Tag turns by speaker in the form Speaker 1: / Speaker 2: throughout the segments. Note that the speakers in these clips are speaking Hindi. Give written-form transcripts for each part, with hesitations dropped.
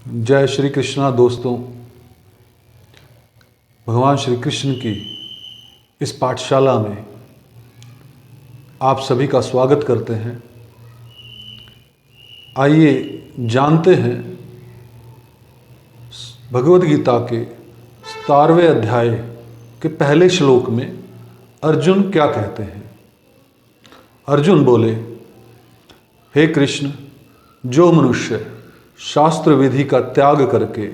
Speaker 1: जय श्री कृष्णा दोस्तों। भगवान श्री कृष्ण की इस पाठशाला में आप सभी का स्वागत करते हैं। आइए जानते हैं भगवद गीता के 17वें अध्याय के पहले श्लोक में अर्जुन क्या कहते हैं। अर्जुन बोले, हे कृष्ण, जो मनुष्य शास्त्र विधि का त्याग करके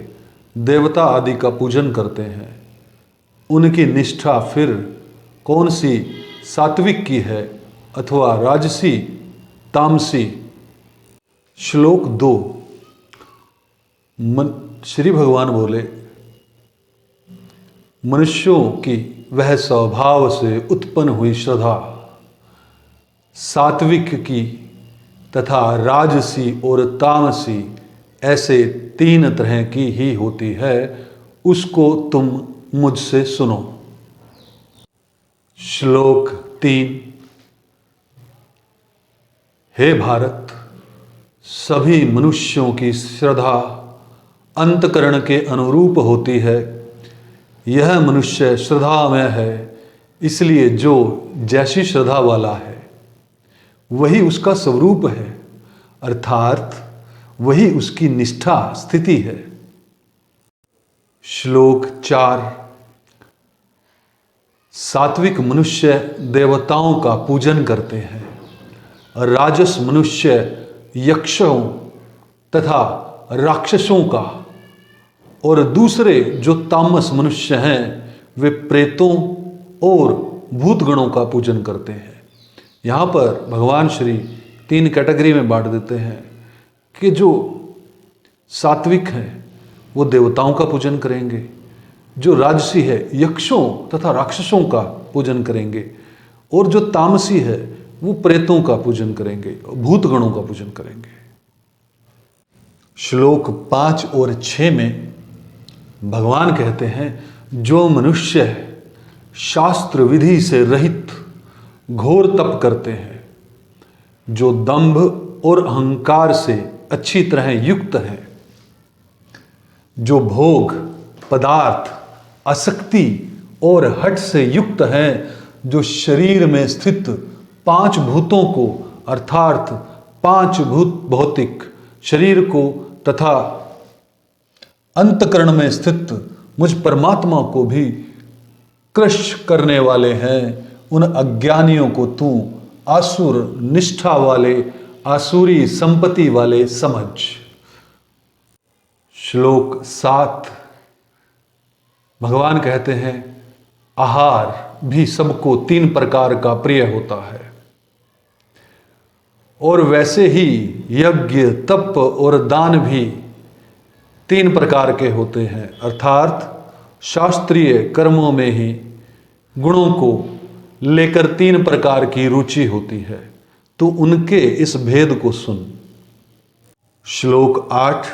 Speaker 1: देवता आदि का पूजन करते हैं, उनकी निष्ठा फिर कौन सी सात्विक की है अथवा राजसी तामसी। श्लोक 2। श्री भगवान बोले, मनुष्यों की वह स्वभाव से उत्पन्न हुई श्रद्धा सात्विक की तथा राजसी और तामसी ऐसे 3 तरह की ही होती है। उसको तुम मुझसे सुनो। श्लोक 3। हे भारत, सभी मनुष्यों की श्रद्धा अंतकरण के अनुरूप होती है। यह मनुष्य श्रद्धामय है, इसलिए जो जैसी श्रद्धा वाला है वही उसका स्वरूप है, अर्थात वही उसकी निष्ठा स्थिति है। श्लोक 4। सात्विक मनुष्य देवताओं का पूजन करते हैं, राजस मनुष्य यक्षों तथा राक्षसों का, और दूसरे जो तामस मनुष्य हैं वे प्रेतों और भूतगणों का पूजन करते हैं। यहाँ पर भगवान श्री 3 कैटेगरी में बांट देते हैं कि जो सात्विक हैं वो देवताओं का पूजन करेंगे, जो राजसी है यक्षों तथा राक्षसों का पूजन करेंगे, और जो तामसी है वो प्रेतों का पूजन करेंगे, भूतगणों का पूजन करेंगे। श्लोक 5 और 6 में भगवान कहते हैं, जो मनुष्य शास्त्र विधि से रहित घोर तप करते हैं, जो दंभ और अहंकार से अच्छी तरह युक्त है, जो भोग पदार्थ आसक्ति और हठ से युक्त है, जो शरीर में स्थित 5 भूतों को अर्थात 5 भूत भौतिक शरीर को तथा अंतकरण में स्थित मुझ परमात्मा को भी क्रश करने वाले हैं, उन अज्ञानियों को तू आसुर निष्ठा वाले आसुरी संपत्ति वाले समझ। श्लोक 7। भगवान कहते हैं, आहार भी सबको 3 प्रकार का प्रिय होता है, और वैसे ही यज्ञ तप और दान भी 3 प्रकार के होते हैं, अर्थात शास्त्रीय कर्मों में ही गुणों को लेकर 3 प्रकार की रुचि होती है। तो उनके इस भेद को सुन। श्लोक 8।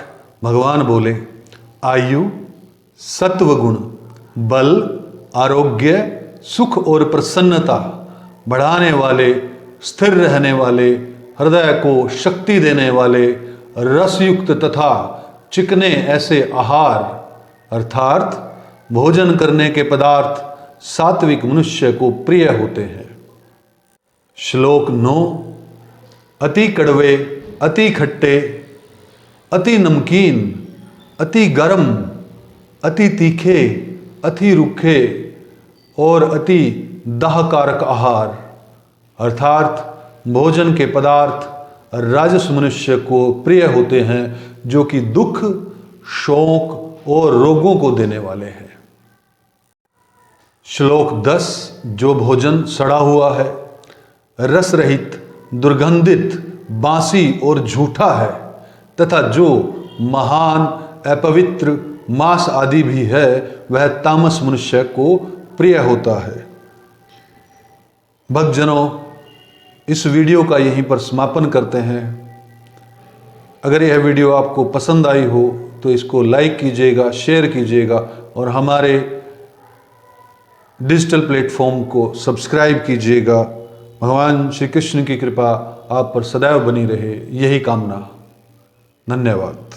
Speaker 1: भगवान बोले, आयु सत्वगुण बल आरोग्य सुख और प्रसन्नता बढ़ाने वाले, स्थिर रहने वाले, हृदय को शक्ति देने वाले, रसयुक्त तथा चिकने ऐसे आहार अर्थात भोजन करने के पदार्थ सात्विक मनुष्य को प्रिय होते हैं। श्लोक 9। अति कड़वे, अति खट्टे, अति नमकीन, अति गर्म, अति तीखे, अति रूखे और अति दाहकारक आहार अर्थात भोजन के पदार्थ राजस मनुष्य को प्रिय होते हैं, जो कि दुख शोक और रोगों को देने वाले हैं। श्लोक 10। जो भोजन सड़ा हुआ है, रस रहित, दुर्गंधित, बासी और झूठा है तथा जो महान अपवित्र मांस आदि भी है, वह तामस मनुष्य को प्रिय होता है। भक्तजनों, इस वीडियो का यहीं पर समापन करते हैं। अगर यह वीडियो आपको पसंद आई हो तो इसको लाइक कीजिएगा, शेयर कीजिएगा और हमारे डिजिटल प्लेटफॉर्म को सब्सक्राइब कीजिएगा। भगवान श्री कृष्ण की कृपा आप पर सदैव बनी रहे, यही कामना। धन्यवाद।